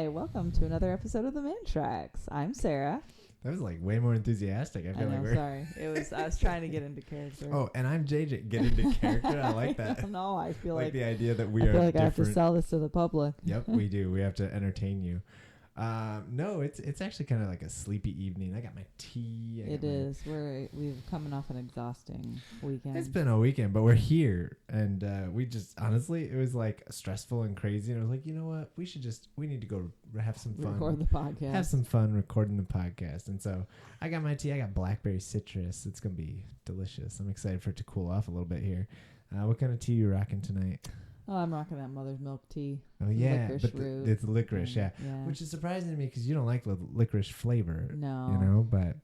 Hi, welcome to another episode of the Mannschrecks. I'm Sarah. That was like way more enthusiastic. I feel like we're Sorry. I was trying to get into character. Oh, and I'm JJ. Get into character. I like that. No, I feel like the idea that we I are feel like different. I have to sell this to the public. Yep, we do. We have to entertain you. No, it's actually kind of like a sleepy evening. I got my tea. It is. We're coming off an exhausting weekend. It's been a weekend, but we're here, and we just honestly, it was like stressful and crazy. And I was like, you know what? We need to go have some fun. Record the podcast. Have some fun recording the podcast. And so I got my tea. I got blackberry citrus. It's gonna be delicious. I'm excited for it to cool off a little bit here. What kind of tea you rocking tonight? Oh, I'm rocking that mother's milk tea. Oh, yeah. Licorice But root. it's licorice, yeah. Which is surprising to me because you don't like the licorice flavor. No. You know, but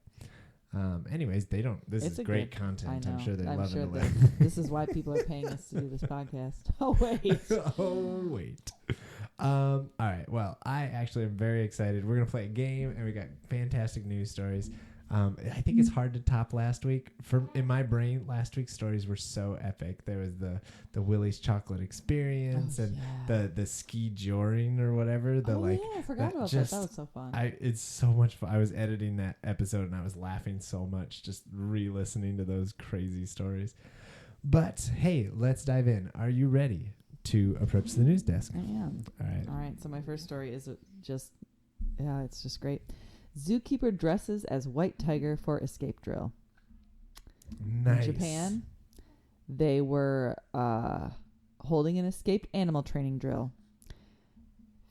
anyways, they don't. This It's is great content. I'm sure they're loving it. This is why people are paying us to do this podcast. Oh, wait. Oh, wait. All right. Well, I actually am very excited. We're going to play a game, and we got fantastic news stories. I think it's hard to top last week. In my brain, last week's stories were so epic. There was the Willie's chocolate experience and the ski joring or whatever. I forgot about that. That was so fun. It's so much fun. I was editing that episode and I was laughing so much just re-listening to those crazy stories. But hey, let's dive in. Are you ready to approach the news desk? I am. All right. So my first story is it's just great. Zookeeper dresses as white tiger for escape drill. Nice. In Japan, they were holding an escaped animal training drill.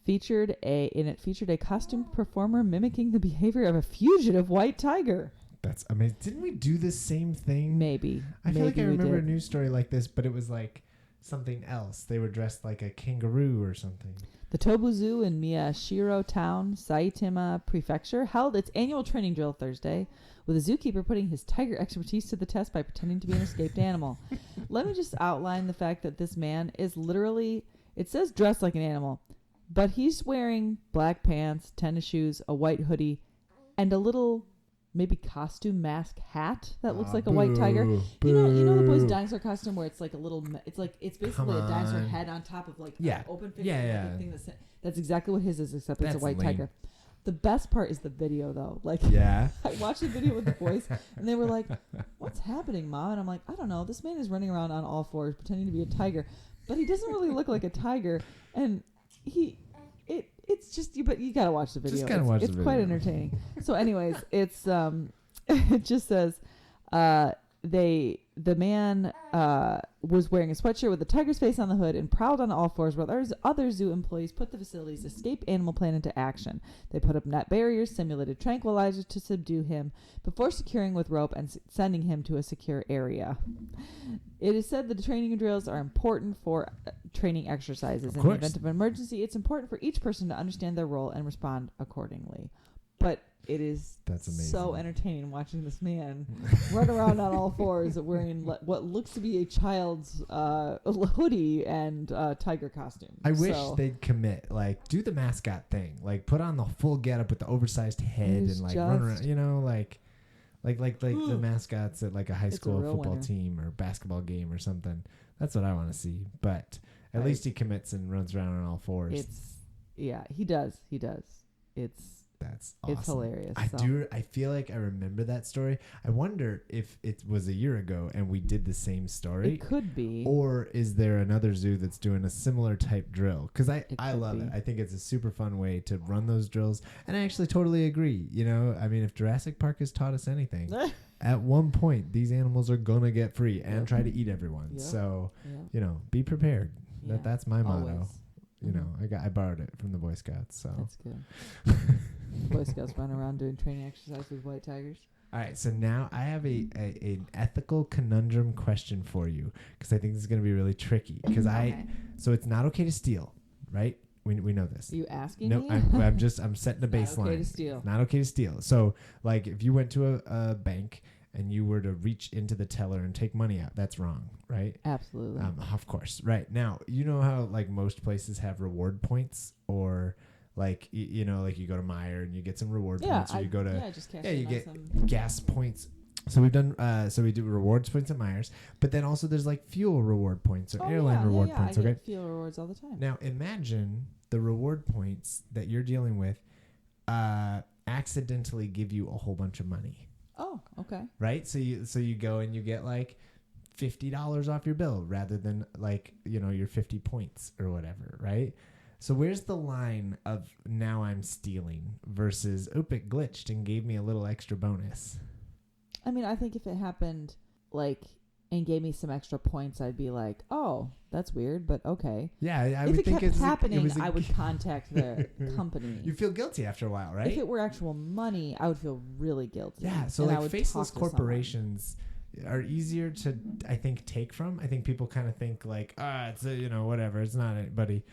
Featured a costumed performer mimicking the behavior of a fugitive white tiger. That's amazing. Didn't we do the same thing? Maybe. I feel like I remember a news story like this, but it was like something else. They were dressed like a kangaroo or something. The Tobu Zoo in Miyashiro Town, Saitama Prefecture, held its annual training drill Thursday, with a zookeeper putting his tiger expertise to the test by pretending to be an escaped animal. Let me just outline the fact that this man is literally, it says dressed like an animal, but he's wearing black pants, tennis shoes, a white hoodie, and a little maybe costume mask hat that looks like a white tiger. You know the boy's dinosaur costume where it's like a little, it's basically a dinosaur head on top of an open face. Like thing that's exactly what his is, except it's a white tiger. The best part is the video though. I watched the video with the boys and they were like, "What's happening, Mom?" And I'm like, "I don't know. This man is running around on all fours pretending to be a tiger, but he doesn't really look like a tiger." And it's just but you gotta watch the video. Just gotta watch the video. It's quite entertaining. So, anyways, it's it just says the man was wearing a sweatshirt with a tiger's face on the hood and prowled on all fours while other zoo employees put the facility's escape animal plan into action. They put up net barriers, simulated tranquilizers to subdue him before securing with rope and sending him to a secure area. It is said that the training drills are important for training exercises. In the event of an emergency, it's important for each person to understand their role and respond accordingly. But it is so entertaining watching this man run around on all fours wearing what looks to be a child's hoodie and tiger costume. I wish they'd commit, do the mascot thing, put on the full getup with the oversized head and run around, like the mascots at a high school football team or basketball game or something. That's what I want to see. But at least he commits and runs around on all fours. He does. That's awesome. It's hilarious. I feel like I remember that story. I wonder if it was a year ago and we did the same story. It could be. Or is there another zoo that's doing a similar type drill? Because I love it. I think it's a super fun way to run those drills. And I actually totally agree. If Jurassic Park has taught us anything, at one point, these animals are going to get free and try to eat everyone. Yep. So, be prepared. Yeah. That's my motto. I borrowed it from the Boy Scouts. So that's good. Boy Scouts run around doing training exercise with white tigers. All right, so now I have an ethical conundrum question for you because I think this is going to be really tricky. Because so it's not okay to steal, right? We know this. Are you asking me? No, I'm setting a baseline. Not okay to steal. Not okay to steal. So if you went to a bank and you were to reach into the teller and take money out, that's wrong, right? Absolutely. Of course. Right. Now, you know how most places have reward points or you go to Meijer and you get some reward points or you go to you get gas points. So we've done we do rewards points at Meijer's, but then also there's fuel reward points or airline reward points. I get fuel rewards all the time. Now imagine the reward point points that you're dealing with accidentally give you a whole bunch of money. Oh, okay. Right? So you go and you get like $50 off your bill rather than like, your 50 points or whatever, right? So where's the line of now I'm stealing versus, it glitched and gave me a little extra bonus? I mean, I think if it happened like and gave me some extra points, I'd be like, oh, that's weird, but okay. Yeah, I if would it think kept it's happening, I would contact the company. You feel guilty after a while, right? If it were actual money, I would feel really guilty. Yeah, so like faceless corporations are easier to, I think, take from. I think people kind of think like, it's whatever, it's not anybody.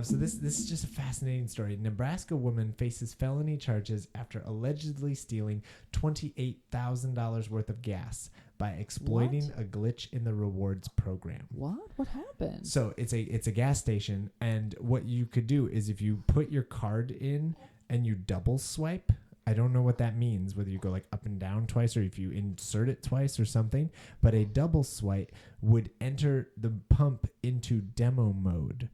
So this is just a fascinating story. Nebraska woman faces felony charges after allegedly stealing $28,000 worth of gas by exploiting a glitch in the rewards program. What happened? So it's a gas station, and what you could do is if you put your card in and you double swipe, I don't know what that means, whether you go like up and down twice or if you insert it twice or something, but a double swipe would enter the pump into demo mode.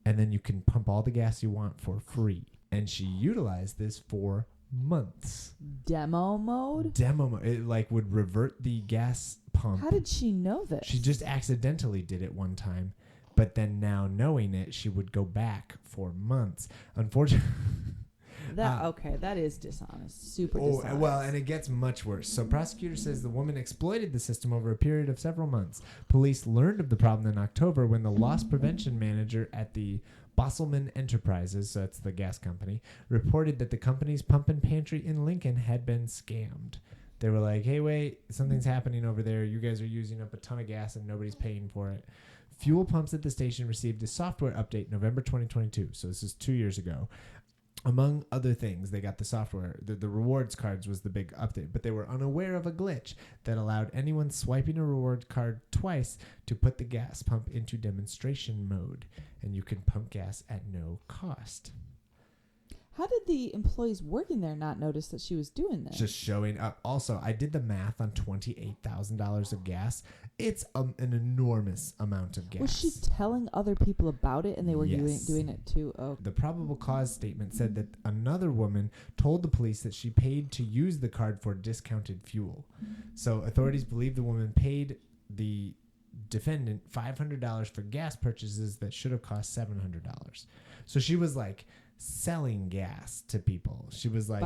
And then you can pump all the gas you want for free. And she utilized this for months. Demo mode? It like would revert the gas pump. How did she know this? She just accidentally did it one time. But then now knowing it, she would go back for months. Unfortunately... that is dishonest. Super dishonest. Well, and it gets much worse. So prosecutor says the woman exploited the system over a period of several months. Police learned of the problem in October when the loss prevention manager at the Bosselman Enterprises, so that's the gas company, reported that the company's pump and pantry in Lincoln had been scammed. They were like, hey, wait, something's happening over there. You guys are using up a ton of gas and nobody's paying for it. Fuel pumps at the station received a software update November 2022. So this is 2 years ago. Among other things, they got the software. The rewards cards was the big update, but they were unaware of a glitch that allowed anyone swiping a reward card twice to put the gas pump into demonstration mode, and you can pump gas at no cost. How did the employees working there not notice that she was doing this? Just showing up. Also, I did the math on $28,000 of gas. It's an enormous amount of gas. Was she telling other people about it and they were doing it too? Oh. The probable cause statement said that another woman told the police that she paid to use the card for discounted fuel. So authorities believe the woman paid the defendant $500 for gas purchases that should have cost $700. So she was like selling gas to people. She was like,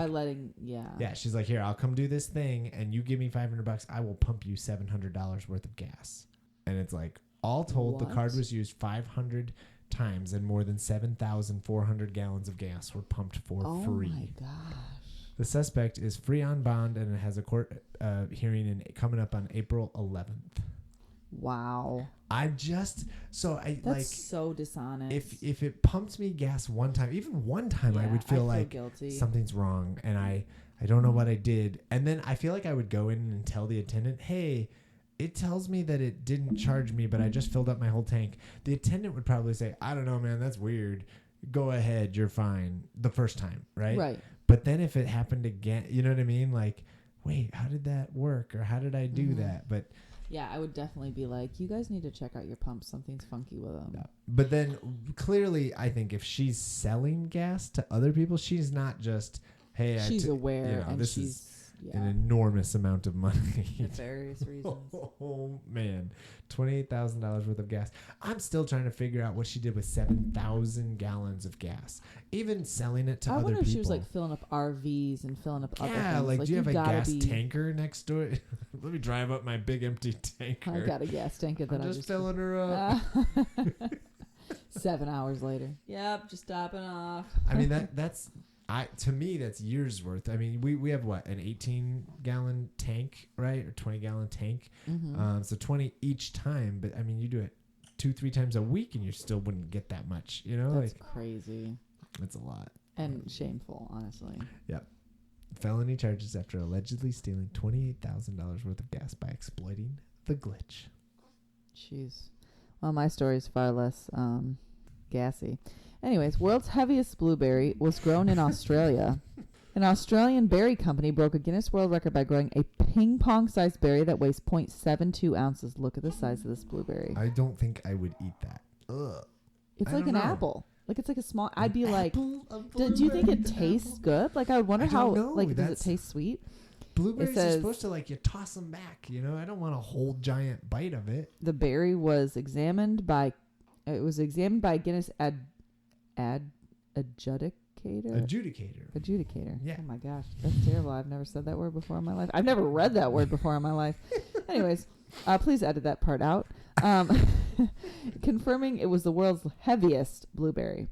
she's like, here, I'll come do this thing and you give me $500, I will pump you $700 worth of gas. And it's like, all told, the card was used 500 times and more than 7,400 gallons of gas were pumped for free. Oh my gosh. The suspect is free on bond and it has a court hearing coming up on April 11th. Wow. That's so dishonest. If it pumped me gas one time, even one time, I would feel like guilty. Something's wrong and I don't know what I did. And then I feel like I would go in and tell the attendant, hey, it tells me that it didn't charge me, but I just filled up my whole tank. The attendant would probably say, I don't know, man, that's weird. Go ahead, you're fine. The first time, right? Right. But then if it happened again, you know what I mean? Like, wait, how did that work? Or how did I do that? But yeah, I would definitely be like, you guys need to check out your pumps. Something's funky with them. Yeah. But then clearly, I think if she's selling gas to other people, she's not just, hey, she's aware and this she's is an enormous amount of money. Nefarious reasons. Oh, man. $28,000 worth of gas. I'm still trying to figure out what she did with 7,000 gallons of gas. Even selling it to other people. I wonder if she was like filling up RVs and filling up other things. Yeah, like do you have a gas tanker next door? Let me drive up my big empty tanker. I got a gas tanker that I'm just filling her up. 7 hours later. Yep, just stopping off. I mean, that's... to me, that's years worth. I mean, we have what, an 18-gallon tank, right? Or 20-gallon tank. Mm-hmm. So 20 each time. But I mean, you do it 2-3 times a week and you still wouldn't get that much, you know? That's crazy. That's a lot. And shameful, honestly. Yep. Felony charges after allegedly stealing $28,000 worth of gas by exploiting the glitch. Jeez. Well, my story is far less gassy. Anyways, world's heaviest blueberry was grown in Australia. An Australian berry company broke a Guinness World Record by growing a ping pong-sized berry that weighs 0.72 ounces. Look at the size of this blueberry. I don't think I would eat that. Ugh. It's like an apple. Like it's like a small. I'd be like, do you think it tastes good? Like I would wonder how. Like does it taste sweet? Blueberries are supposed to like you toss them back. You know, I don't want a whole giant bite of it. The berry was examined by. It was examined by Guinness adjudicator. Yeah. Oh my gosh, that's terrible. I've never said that word before in my life. I've never read that word before in my life. Anyways, please edit that part out. Confirming it was the world's heaviest blueberry.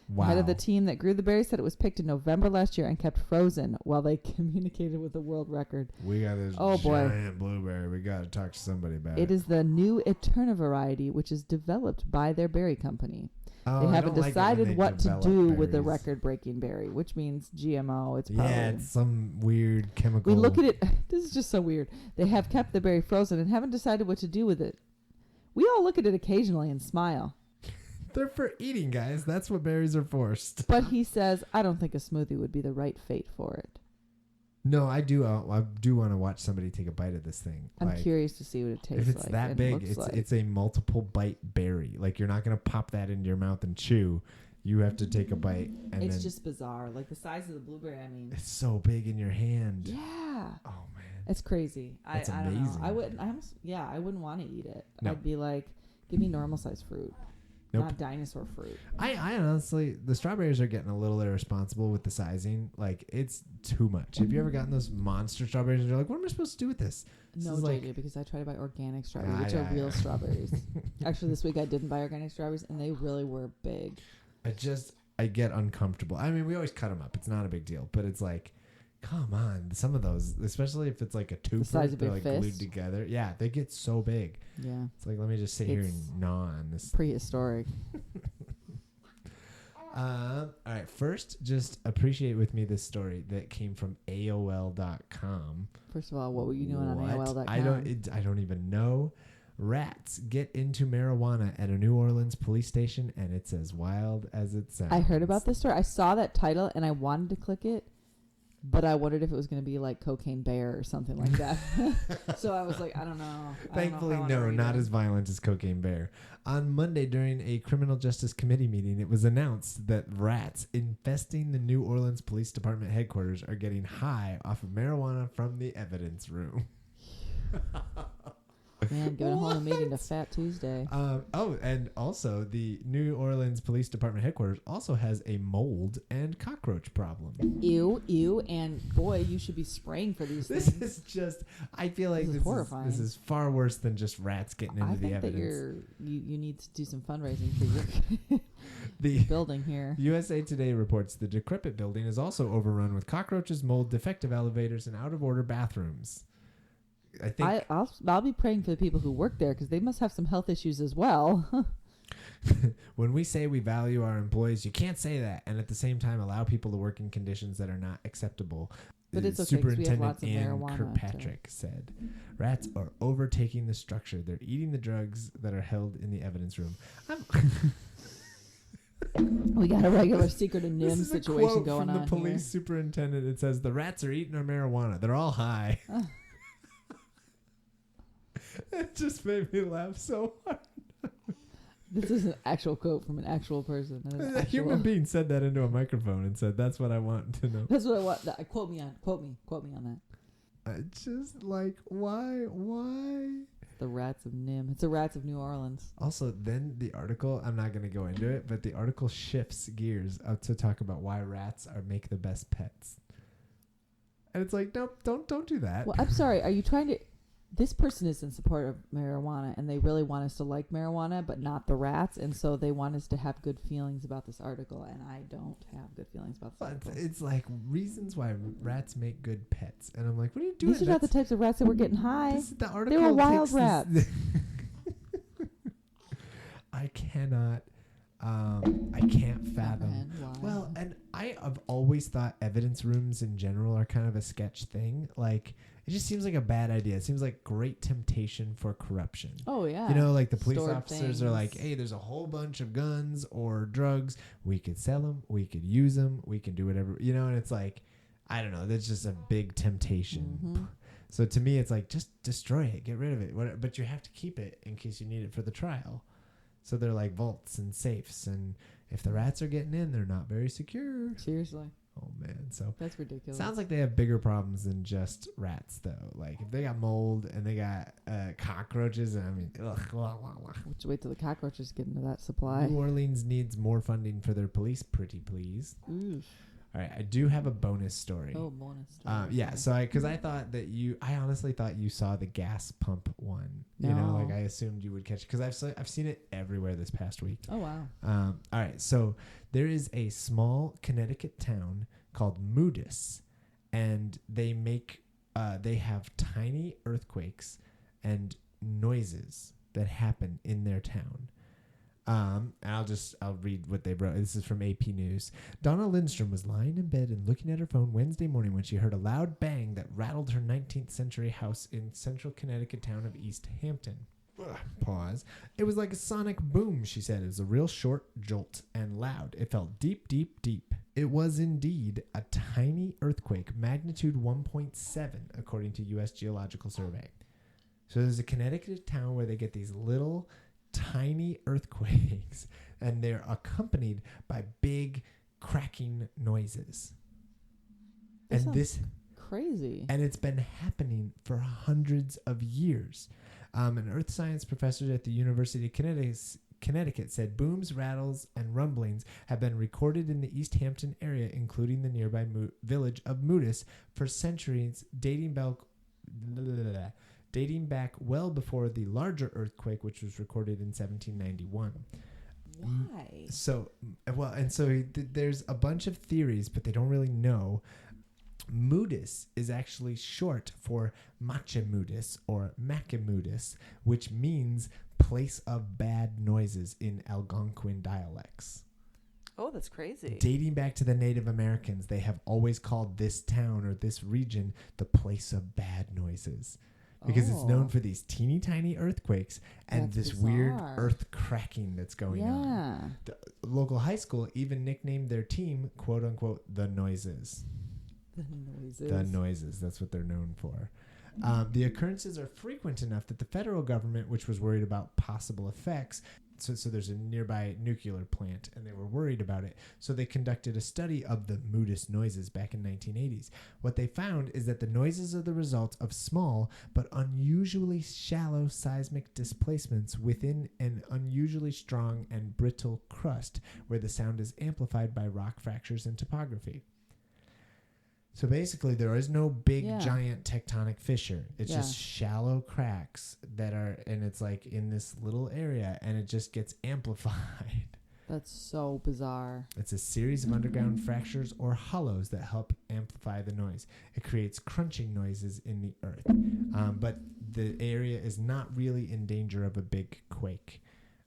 Wow. Head of the team that grew the berry said it was picked in November last year and kept frozen while they communicated with the world record. We got this giant blueberry. We got to talk to somebody about it. It is the new Eterna variety, which is developed by their berry company. They haven't decided what to do with the record-breaking berry, which means GMO. It's probably it's some weird chemical. We look at it. This is just so weird. They have kept the berry frozen and haven't decided what to do with it. We all look at it occasionally and smile. They're for eating, guys. That's what berries are for. But he says, I don't think a smoothie would be the right fate for it. No, I do. I do want to watch somebody take a bite of this thing. I'm curious to see what it tastes like. If it's that big, it's a multiple bite berry. Like you're not gonna pop that into your mouth and chew. You have to take a bite. And it's just bizarre. Like the size of the blueberry. I mean, it's so big in your hand. Yeah. Oh man, it's crazy. It's amazing. I don't know. I wouldn't. I wouldn't want to eat it. No. I'd be like, give me normal size fruit. Nope. Not dinosaur fruit. I honestly, the strawberries are getting a little irresponsible with the sizing. Like, it's too much. Have you ever gotten those monster strawberries and you're like, what am I supposed to do with this? No, JJ, because I try to buy organic strawberries, which are real strawberries. Actually, this week I didn't buy organic strawberries, and they really were big. I get uncomfortable. I mean, we always cut them up. It's not a big deal. But it's like, come on. Some of those, especially if it's like a twofer, they're like glued together. Yeah, they get so big. Yeah. It's like, let me just sit here and gnaw on this. Prehistoric. All right. First, just appreciate with me this story that came from AOL.com. First of all, what were you doing on AOL.com? I don't even know. Rats get into marijuana at a New Orleans police station, and it's as wild as it sounds. I heard about this story. I saw that title, and I wanted to click it, but I wondered if it was going to be like Cocaine Bear or something like that. So I was like, I don't know. Thankfully, no, not as violent as Cocaine Bear. On Monday, during a criminal justice committee meeting, it was announced that rats infesting the New Orleans Police Department headquarters are getting high off of marijuana from the evidence room. Man, giving a whole meeting to Fat Tuesday. And also the New Orleans Police Department headquarters also has a mold and cockroach problem. Ew, and boy, you should be spraying for these things. This is just, I feel like this horrifying. This is far worse than just rats getting into the evidence. I think that you need to do some fundraising for your the building here. USA Today reports the decrepit building is also overrun with cockroaches, mold, defective elevators, and out-of-order bathrooms. I think I'll be praying for the people who work there because they must have some health issues as well. When we say we value our employees, you can't say that and at the same time allow people to work in conditions that are not acceptable. But it's okay, Superintendent Ann Kirkpatrick said, "Rats are overtaking the structure. They're eating the drugs that are held in the evidence room." We got a regular secret and NIM situation going on here. From the police superintendent, it says, "The rats are eating our marijuana. They're all high." It just made me laugh so hard. This is an actual quote from an actual person. A human being said that into a microphone and said, "That's what I want to know." That's what I want. Quote me on that. I just like, why? The rats of NIM. It's the rats of New Orleans. Also, then the article, I'm not going to go into it, but the article shifts gears up to talk about why rats make the best pets. And it's like, nope, don't do that. Well, I'm sorry. Are you trying to... This person is in support of marijuana, and they really want us to like marijuana, but not the rats, and so they want us to have good feelings about this article, and I don't have good feelings about this article. It's like reasons why rats make good pets, and I'm like, what are you doing? These are not the types of rats that were getting high. The article they were wild rats. I cannot fathom. Well, and I have always thought evidence rooms in general are kind of a sketch thing. Like, it just seems like a bad idea. It seems like great temptation for corruption. Oh, yeah. You know, like the police officers things. are like, hey, there's a whole bunch of guns or drugs. We could sell them. We could use them. We can do whatever. You know, and it's like, I don't know. That's just a big temptation. Mm-hmm. So to me, it's like, just destroy it. Get rid of it. But you have to keep it in case you need it for the trial. So they're like vaults and safes and if the rats are getting in, they're not very secure. Seriously. Oh man, so that's ridiculous. Sounds like they have bigger problems than just rats, though. Like if they got mold and they got cockroaches, I mean, Just wait till the cockroaches get into that supply. New Orleans needs more funding for their police, pretty please. Oof. All right, I do have a bonus story. Oh, bonus story. Yeah, so because I thought that I honestly thought you saw the gas pump one. No. You know, like I assumed you would catch it because I've seen it everywhere this past week. Oh wow. All right, so there is a small Connecticut town called Moodus, and they have tiny earthquakes and noises that happen in their town. And I'll read what they wrote. This is from AP News. Donna Lindstrom was lying in bed and looking at her phone Wednesday morning when she heard a loud bang that rattled her 19th century house in central Connecticut town of East Hampton. Pause. It was like a sonic boom, she said. It was a real short jolt and loud. It felt deep, deep, deep. It was indeed a tiny earthquake, magnitude 1.7, according to U.S. Geological Survey. So there's a Connecticut town where they get these little tiny earthquakes, and they're accompanied by big cracking noises. And this crazy. And it's been happening for hundreds of years. An earth science professor at the University of Connecticut said booms, rattles, and rumblings have been recorded in the East Hampton area, including the nearby village of Moodus, for centuries, dating back well before the larger earthquake, which was recorded in 1791. Why? So there's a bunch of theories, but they don't really know. Moodus is actually short for Machemudis or Macamudis, which means place of bad noises in Algonquin dialects. Oh, that's crazy. Dating back to the Native Americans, they have always called this town or this region the place of bad noises. Because it's known for these teeny tiny earthquakes and that's this bizarre. weird earth cracking that's going on. The local high school even nicknamed their team, quote unquote, the Noises. The Noises. That's what they're known for. The occurrences are frequent enough that the federal government, which was worried about possible effects, so there's a nearby nuclear plant, and they were worried about it. So they conducted a study of the Moodus noises back in 1980s. What they found is that the noises are the result of small but unusually shallow seismic displacements within an unusually strong and brittle crust, where the sound is amplified by rock fractures and topography. So basically, there is no big, giant tectonic fissure. It's just shallow cracks and it's like in this little area, and it just gets amplified. That's so bizarre. It's a series of underground fractures or hollows that help amplify the noise. It creates crunching noises in the earth. But the area is not really in danger of a big quake.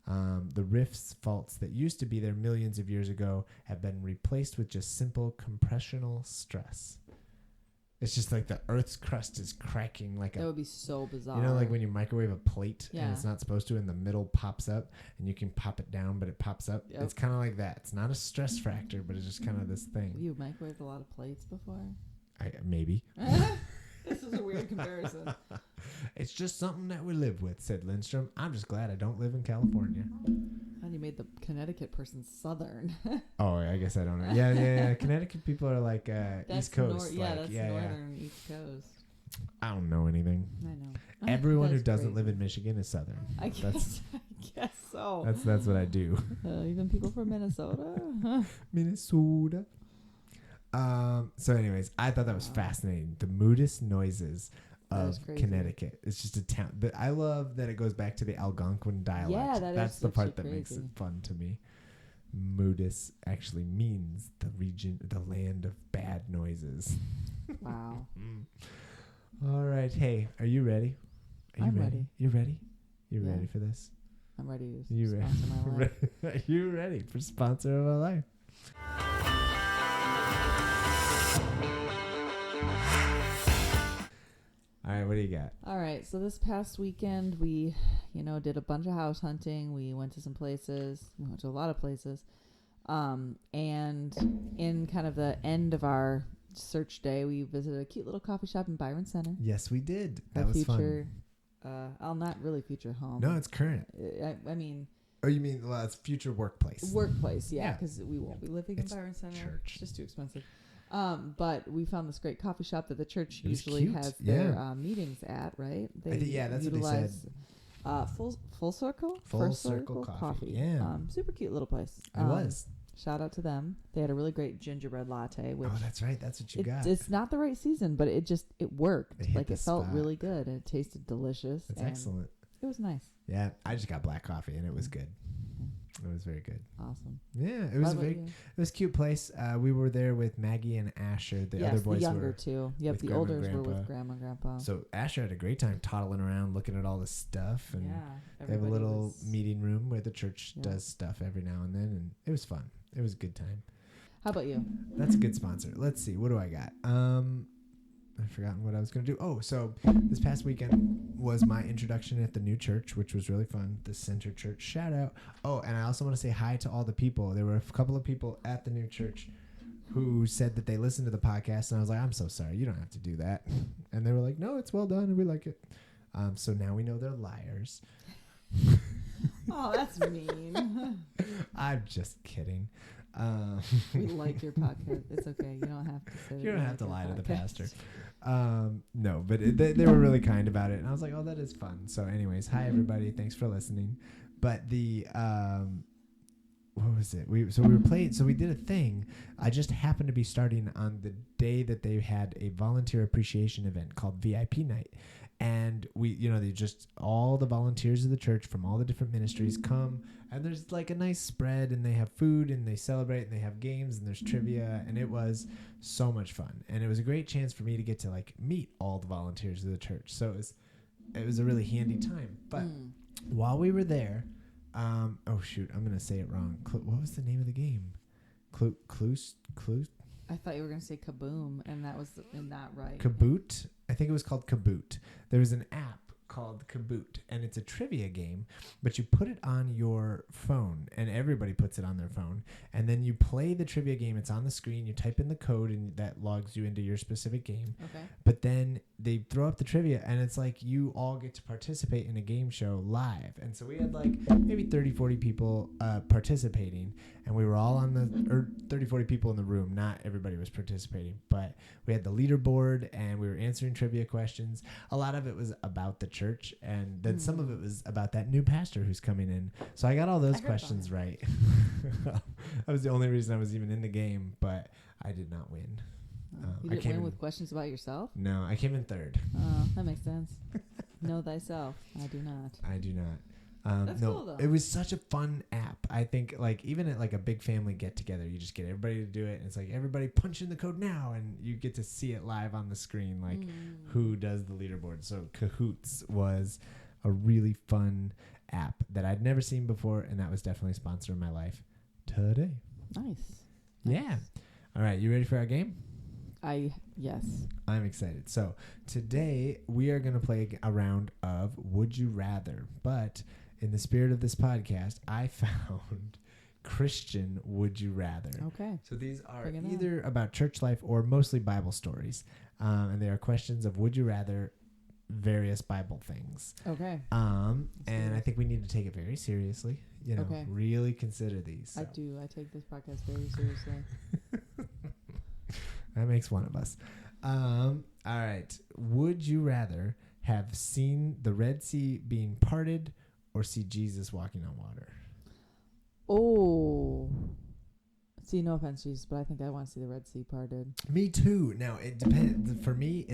The rifts faults that used to be there millions of years ago have been replaced with just simple compressional stress. It's just like the Earth's crust is cracking like that would be so bizarre. You know, like when you microwave a plate and it's not supposed to, and the middle pops up, and you can pop it down, but it pops up. Yep. It's kind of like that. It's not a stress factor, but it's just kind of this thing. You microwaved a lot of plates before? Maybe. This is a weird comparison. It's just something that we live with, said Lindstrom. I'm just glad I don't live in California. And you made the Connecticut person Southern. Oh, I guess I don't know. Yeah. Connecticut people are like East Coast. That's Northern East Coast. I don't know anything. I know. Everyone who doesn't live in Michigan is Southern. I guess so. That's what I do. Even people from Minnesota? Minnesota. So anyways, I thought that was fascinating. The Moodus noises of Connecticut. It's just a town. But I love that it goes back to the Algonquin dialect. Yeah, that's the part that makes it fun to me. Moodus actually means the region, the land of bad noises. Wow. All right. Hey, are you ready? I'm ready. You ready? You ready for this? I'm ready to sponsor my life. Are you ready for sponsor of my life? All right, what do you got? All right, so this past weekend we, did a bunch of house hunting. We went to some places. We went to a lot of places. And in kind of the end of our search day, we visited a cute little coffee shop in Byron Center. Yes, we did. That was fun. I'll not really feature home. No, it's current. I mean, Oh, you mean it's future workplace? Workplace, yeah, because we won't be living in Byron Center. Church. It's just too expensive. But we found this great coffee shop that the church usually cute. has their meetings at, right? That's what they said. Full Circle? Full Circle Coffee. Yeah. Super cute little place. It was. Shout out to them. They had a really great gingerbread latte. Which that's right. That's what you got. It's not the right season, but it worked. It felt spot. really good. And it tasted delicious. That's excellent. It was nice. Yeah, I just got black coffee and it was good. It was very good. Awesome. Yeah, it was it was a cute place. We were there with Maggie and Asher. The other boys the younger were too. Yep, the olders were with Grandma and Grandpa. So Asher had a great time toddling around, looking at all the stuff, and they have a little meeting room where the church does stuff every now and then, and it was fun. It was a good time. How about you? That's a good sponsor. Let's see. What do I got? I've forgotten what I was going to do. Oh, so this past weekend was my introduction at the new church, which was really fun. The Center Church. Shout out. Oh, and I also want to say hi to all the people. There were a couple of people at the new church who said that they listened to the podcast, and I was like, I'm so sorry. You don't have to do that. And they were like, no, it's well done, and we like it. So now we know they're liars. Oh, that's mean. I'm just kidding. We like your podcast. It's okay. You don't have to say you don't have to lie to the pastor. No, but they were really kind about it, and I was like, oh, that is fun. So anyways, hi everybody, thanks for listening. But the what was it? We were playing, so we did a thing. I just happened to be starting on the day that they had a volunteer appreciation event called VIP night. And they just, all the volunteers of the church from all the different ministries come, and there's like a nice spread, and they have food, and they celebrate, and they have games, and there's trivia, and it was so much fun. And it was a great chance for me to get to like meet all the volunteers of the church. So it was a really handy time. But while we were there, oh shoot, I'm going to say it wrong. What was the name of the game? Clues? I thought you were going to say Kaboom, and that was not right. Kaboot? I think it was called Kaboot. There was an app called Kaboot, and it's a trivia game, but you put it on your phone, and everybody puts it on their phone, and then you play the trivia game. It's on the screen. You type in the code, and that logs you into your specific game. Okay. But then they throw up the trivia, and it's like you all get to participate in a game show live. And so we had like maybe 30, 40 people participating, and we were all or 30, 40 people in the room. Not everybody was participating, but we had the leaderboard, and we were answering trivia questions. A lot of it was about the church, and then some of it was about that new pastor who's coming in. So I got all those questions right. That was the only reason I was even in the game, but I did not win. You didn't win with questions about yourself? No, I came in third. Oh, that makes sense. Know thyself. I do not. That's cool, though. It was such a fun app. I think, like, even at like a big family get together, you just get everybody to do it, and it's like everybody punch in the code now, and you get to see it live on the screen, like who does the leaderboard. So Kahoots was a really fun app that I'd never seen before, and that was definitely a sponsor in my life today. Nice. Yeah. All right, you ready for our game? Yes. I'm excited. So today we are going to play a round of Would You Rather, but in the spirit of this podcast, I found Christian Would You Rather. Okay. So these are either about church life or mostly Bible stories, and they are questions of Would You Rather various Bible things. Okay. And I think we need to take it very seriously. Really consider these. So. I do. I take this podcast very seriously. That makes one of us. All right. Would you rather have seen the Red Sea being parted or see Jesus walking on water? Oh. See, no offense, Jesus, but I think I want to see the Red Sea parted. Me too. Now, it depends. For me,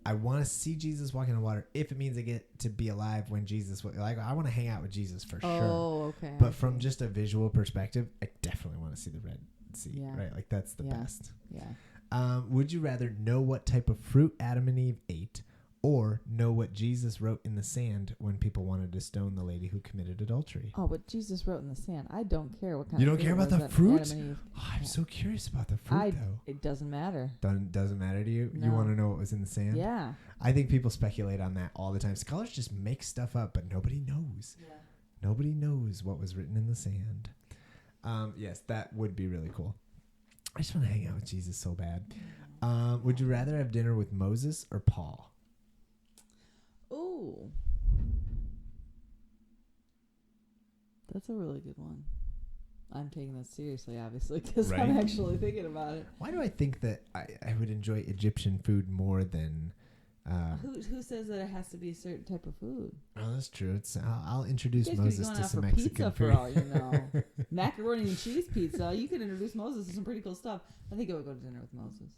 I want to see Jesus walking on water if it means I get to be alive when Jesus... I want to hang out with Jesus for sure. Oh, okay. But from just a visual perspective, I definitely want to see the Red Sea, right? Like, that's the best. Yeah. Would you rather know what type of fruit Adam and Eve ate or know what Jesus wrote in the sand when people wanted to stone the lady who committed adultery? Oh, what Jesus wrote in the sand. I don't care what kind you of don't care about the fruit? Oh, I'm so curious about the fruit, though. It doesn't matter. Doesn't matter to you? No. You want to know what was in the sand? Yeah. I think people speculate on that all the time. Scholars just make stuff up, but nobody knows. Yeah. Nobody knows what was written in the sand. Yes, that would be really cool. I just want to hang out with Jesus so bad. Would you rather have dinner with Moses or Paul? Ooh. That's a really good one. I'm taking that seriously, obviously, because Right? I'm actually thinking about it. Why do I think that I would enjoy Egyptian food more than... Who says that it has to be a certain type of food? Oh, that's true. It's I'll introduce You guys Moses could be going to out some for Mexican pizza food. for all you know. Macaroni and cheese pizza. You could introduce Moses to some pretty cool stuff. I think I would go to dinner with Moses.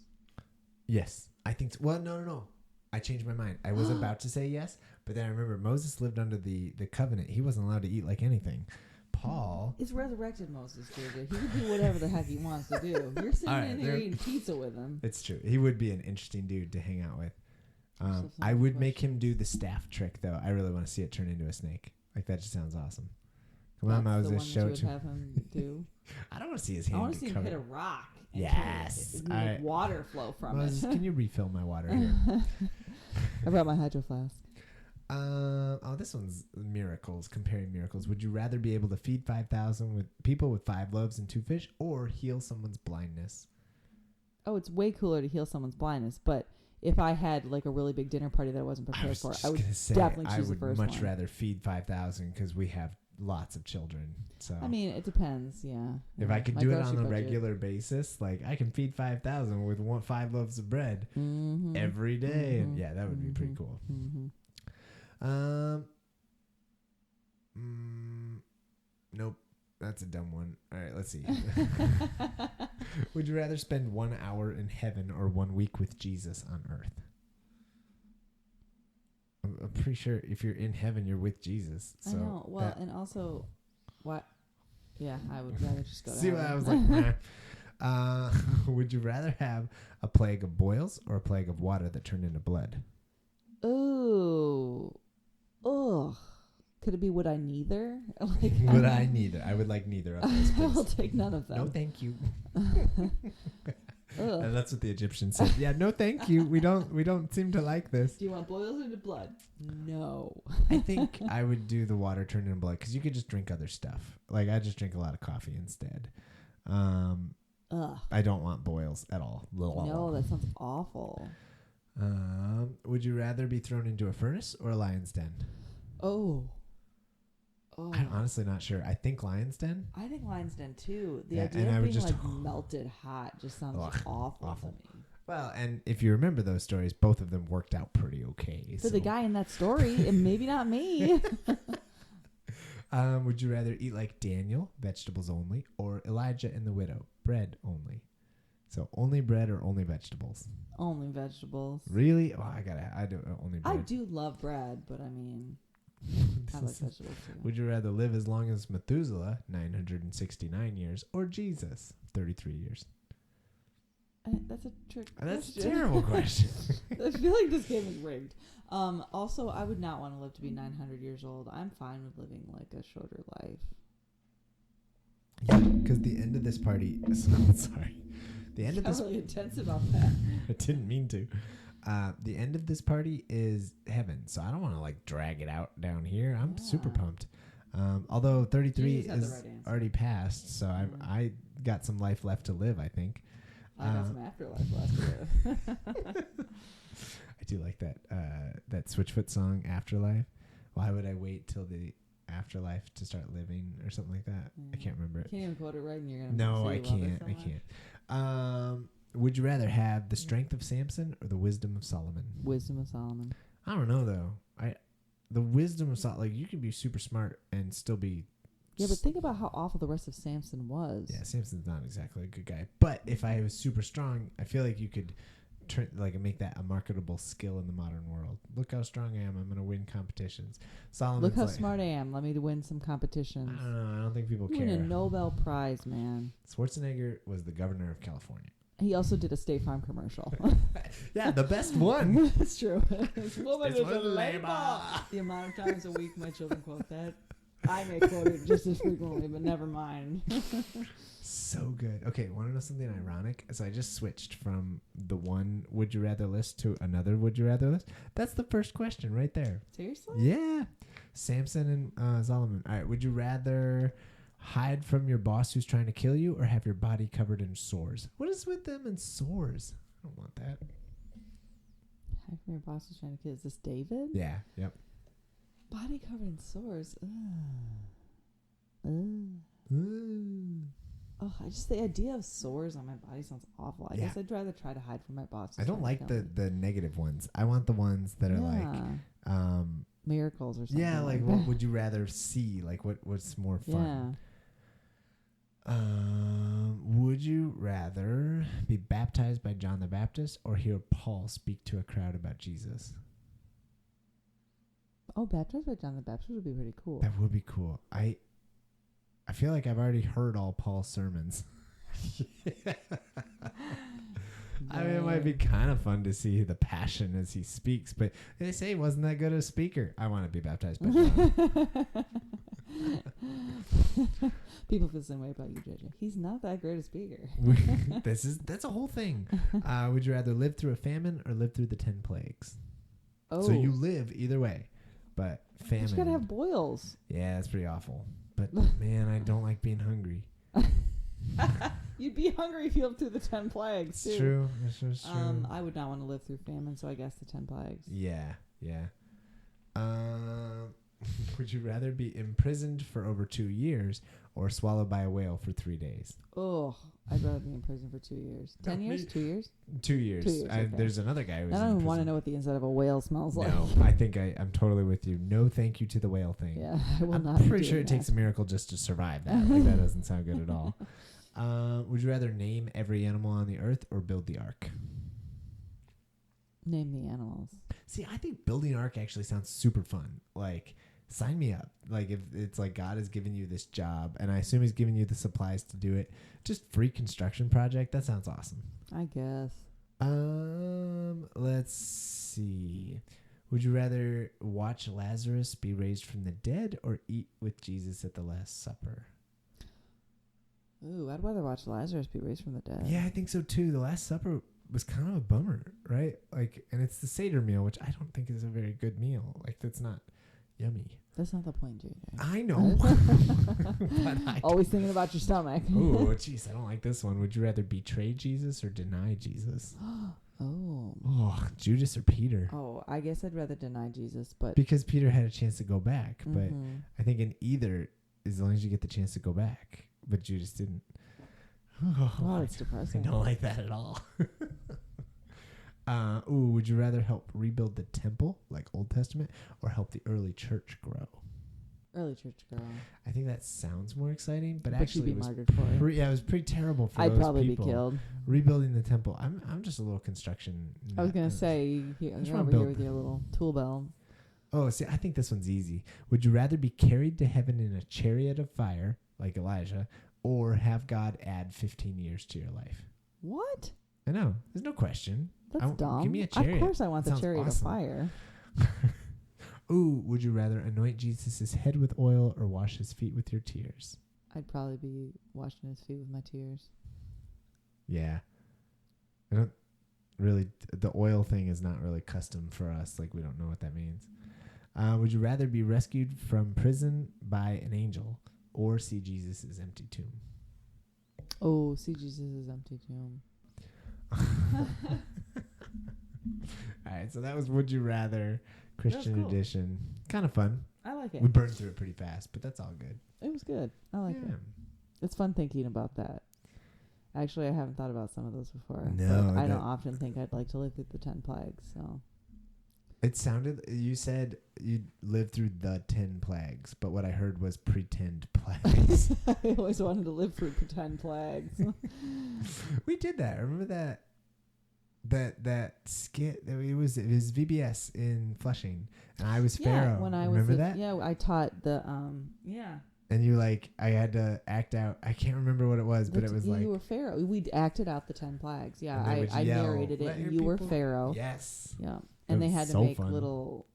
Yes, I think so. Well, no. I changed my mind. I was about to say yes, but then I remember Moses lived under the covenant. He wasn't allowed to eat like anything. Paul... It's resurrected Moses, dude. He can do whatever the heck he wants to do. You're sitting in here eating pizza with him. It's true. He would be an interesting dude to hang out with. I would make him do the staff trick, though. I really want to see it turn into a snake. Like, that just sounds awesome. Come on, Moses, show it to have him do. I don't want to see his hand. I want to see him hit a rock. Yes. And water flow from Moses, it. can you refill my water here? I brought my hydro flask. This one's miracles. Comparing miracles. Would you rather be able to feed 5,000 with people with 5 loaves and 2 fish, or heal someone's blindness? Oh, it's way cooler to heal someone's blindness, but if I had like a really big dinner party that I wasn't prepared for, I would definitely choose the first one. I would much rather feed 5,000 because we have lots of children. So I mean, it depends. Yeah. If I could do it on a regular basis, like I can feed 5,000 with 5 loaves of bread every day, and yeah, that would be pretty cool. Nope. That's a dumb one. All right, let's see. Would you rather spend 1 hour in heaven or 1 week with Jesus on earth? I'm pretty sure if you're in heaven, you're with Jesus. So I know. Well, and also, what? Yeah, I would rather just go to see heaven. what I was like, nah. Would you rather have a plague of boils or a plague of water that turned into blood? Ooh. Ugh. Could it be would I neither? Like, would I neither? I would like neither of those. I will take none of them. No, thank you. And that's what the Egyptians said. Yeah, no, thank you. We don't seem to like this. Do you want boils into blood? No. I think I would do the water turned into blood because you could just drink other stuff. Like I just drink a lot of coffee instead. I don't want boils at all. No, that sounds awful. Would you rather be thrown into a furnace or a lion's den? Oh. I'm honestly not sure. I think lion's den. I think lion's den too. The idea of being like melted hot just sounds awful to me. Well, and if you remember those stories, both of them worked out pretty okay. For the guy in that story, and maybe not me. Would you rather eat like Daniel, vegetables only, or Elijah and the widow, bread only? So only bread or only vegetables? Only vegetables. Really? Oh, I do only bread. I do love bread, but I mean, I like vegetables too. Would you rather live as long as Methuselah, 969 years, or Jesus, 33 years? That's a trick. That's a terrible question. I feel like this game is rigged. Also, I would not want to live to be 900 years old. I'm fine with living like a shorter life. Yeah, because the end of this party. Sorry, the end of this. I'm really intense about that. I didn't mean to. The end of this party is heaven, so I don't want to like drag it out down here. I'm super pumped. Although 33 is already passed, so I got some life left to live. I think. I got some afterlife left to live. I do like that Switchfoot song, Afterlife. Why would I wait till the afterlife to start living or something like that? I can't remember it. Can't even quote it right, and you're gonna. No, I can't. I can't. Would you rather have the strength of Samson or the wisdom of Solomon? Wisdom of Solomon. I don't know though. The wisdom of Solomon, like you can be super smart and still be. Yeah, but think about how awful the rest of Samson was. Yeah, Samson's not exactly a good guy. But if I was super strong, I feel like you could make that a marketable skill in the modern world. Look how strong I am. I'm going to win competitions. Solomon's Look how smart I am. Let me win some competitions. I don't know. I don't think people care. Win a Nobel Prize, man. Schwarzenegger was the governor of California. He also did a State Farm commercial. Yeah, the best one. It's true. Woman is a labor. The amount of times a week my children quote that. I may quote it just as frequently, but never mind. So good. Okay, want to know something ironic? So I just switched from the one Would You Rather list to another Would You Rather list. That's the first question right there. Seriously? Yeah. Samson and Solomon. All right, would you rather hide from your boss who's trying to kill you or have your body covered in sores? What is with them and sores? I don't want that. Hide from your boss who's trying to kill. Is this David? Yeah, yep. Body covered in sores. Ugh. Oh, just the idea of sores on my body sounds awful. I guess I'd rather try to hide from my boss. I don't like the negative ones. I want the ones that are like miracles or something. Yeah, like what would you rather see? Like what's more fun? Yeah. Would you rather be baptized by John the Baptist or hear Paul speak to a crowd about Jesus? Oh, baptized by John the Baptist would be pretty cool. That would be cool. I feel like I've already heard all Paul's sermons. I mean, it might be kind of fun to see the passion as he speaks, but they say he wasn't that good a speaker. I want to be baptized by John. People feel the same way about you, JJ. He's not that great a speaker. That's a whole thing. Would you rather live through a famine or live through the 10 plagues? Oh. So you live either way, but famine. You gotta have boils. Yeah, that's pretty awful. But man, I don't like being hungry. You'd be hungry if you lived through the 10 plagues, too. It's true. It's true. I would not want to live through famine, so I guess the 10 plagues. Yeah. Would you rather be imprisoned for over 2 years or swallowed by a whale for 3 days? Oh, I'd rather be in prison for 2 years. 10 years? 2 years? 2 years. 2 years, okay. There's another guy who's I don't even want to know what the inside of a whale smells like. No, I think I'm totally with you. No thank you to the whale thing. Yeah, I will not. I'm pretty sure it takes a miracle just to survive that. Like, that doesn't sound good at all. Would you rather name every animal on the earth or build the ark? Name the animals. See, I think building an ark actually sounds super fun. Like, sign me up. Like, if it's like God has given you this job, and I assume he's giving you the supplies to do it, just free construction project. That sounds awesome. I guess. Let's see. Would you rather watch Lazarus be raised from the dead or eat with Jesus at the Last Supper? Ooh, I'd rather watch Lazarus be raised from the dead. Yeah, I think so too. The Last Supper was kind of a bummer, right? Like, and it's the Seder meal, which I don't think is a very good meal. Like, that's not yummy. That's not the point, JJ. I know. But always thinking about your stomach. Oh, jeez, I don't like this one. Would you rather betray Jesus or deny Jesus? Oh, Judas or Peter? Oh, I guess I'd rather deny Jesus, but because Peter had a chance to go back. But I think in either, as long as you get the chance to go back, but Judas didn't. Oh, it's depressing. I don't like that at all. Would you rather help rebuild the temple, like Old Testament, or help the early church grow? Early church grow. I think that sounds more exciting, but actually it was martyred for it. Yeah, it was pretty terrible for I'd those probably people. be killed. Rebuilding the temple. I'm just a little construction. I was gonna say you're over here with your little tool belt. Oh, see, I think this one's easy. Would you rather be carried to heaven in a chariot of fire, like Elijah, or have God add 15 years to your life? What? I know. There's no question. That's dumb. Give me a chariot. Of course I want the chariot awesome. of fire. Ooh, would you rather anoint Jesus' head with oil or wash his feet with your tears? I'd probably be washing his feet with my tears. Yeah. I don't really, the oil thing is not really custom for us. Like, we don't know what that means. Would you rather be rescued from prison by an angel or see Jesus' empty tomb? Oh, see Jesus' empty tomb. All right, so that was Would You Rather Christian edition. Kind of fun. I like it. We burned through it pretty fast, but that's all good. It was good. I like it. It's fun thinking about that. Actually, I haven't thought about some of those before. No, I don't often think I'd like to live through the 10 plagues. So it sounded, you said you'd live through the 10 plagues, but what I heard was pretend plagues. I always wanted to live through pretend plagues. We did that. Remember that skit? It was VBS in Flushing, and I was Pharaoh. When I remember was that? Yeah, I taught the And you I had to act out. I can't remember what it was, but it was you were Pharaoh. We acted out the 10 plagues. Yeah, I yell, narrated it, and you were Pharaoh. Yes. Yeah, and they had to make little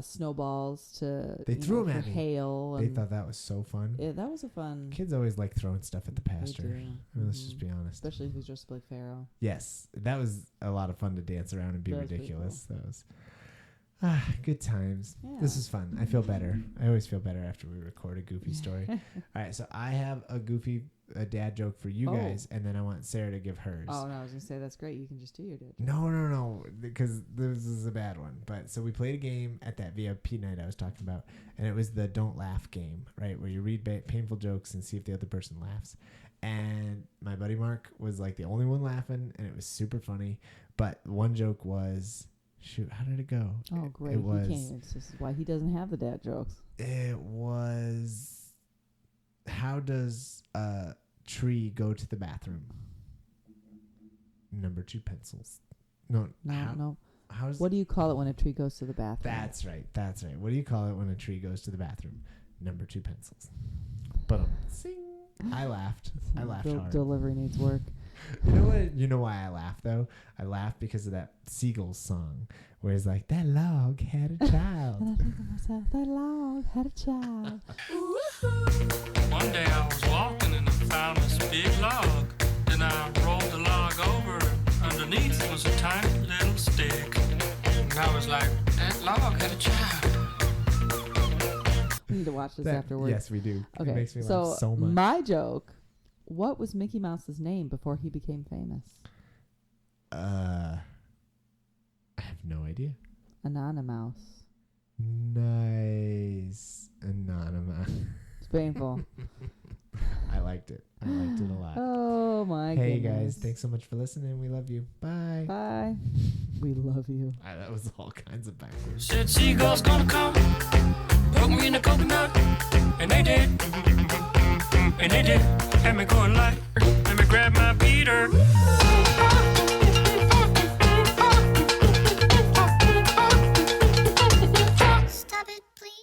snowballs to. They threw them at me. Hail. They thought that was so fun. Yeah, that was a fun. Kids always like throwing stuff at the pastor. They do. I mean, let's just be honest. Especially if he's dressed like Pharaoh. Yes, that was a lot of fun to dance around and be ridiculous. Cool. That was good times. Yeah. This is fun. I feel better. I always feel better after we record a goofy story. All right, so I have a goofy a dad joke for you guys, and then I want Sarah to give hers. Oh, no, I was going to say, that's great. You can just do your dad joke. No, because this is a bad one. But so we played a game at that VIP night I was talking about, and it was the don't laugh game, right? Where you read painful jokes and see if the other person laughs. And my buddy Mark was like the only one laughing, and it was super funny. But one joke was, shoot, how did it go? Oh, great. It was, this is why he doesn't have the dad jokes. It was, how does a tree go to the bathroom? Number 2 pencils. No. What do you call it when a tree goes to the bathroom? That's right. What do you call it when a tree goes to the bathroom? Number 2 pencils. But sing. I laughed hard. Delivery needs work. You know what? You know why I laughed though? I laughed because of that Seagulls song where it's like, that log had a child. And I think to myself, that log had a child. One day I was walking and I found this big log. Then I rolled the log over. Underneath was a tiny little stick. And I was like, that log had a child. We need to watch this afterwards. Yes, we do. Okay, it makes me laugh so much. My joke, what was Mickey Mouse's name before he became famous? I have no idea. Anonymous. Nice. Anonymous. It's painful. I liked it. I liked it a lot. Oh, my Hey, goodness. guys. Thanks so much for listening. We love you. Bye. Bye. We love you. That was all kinds of backwards. Said seagulls gonna come, poke me in the coconut, and they did, and they did. Had me going like, let me grab my Peter.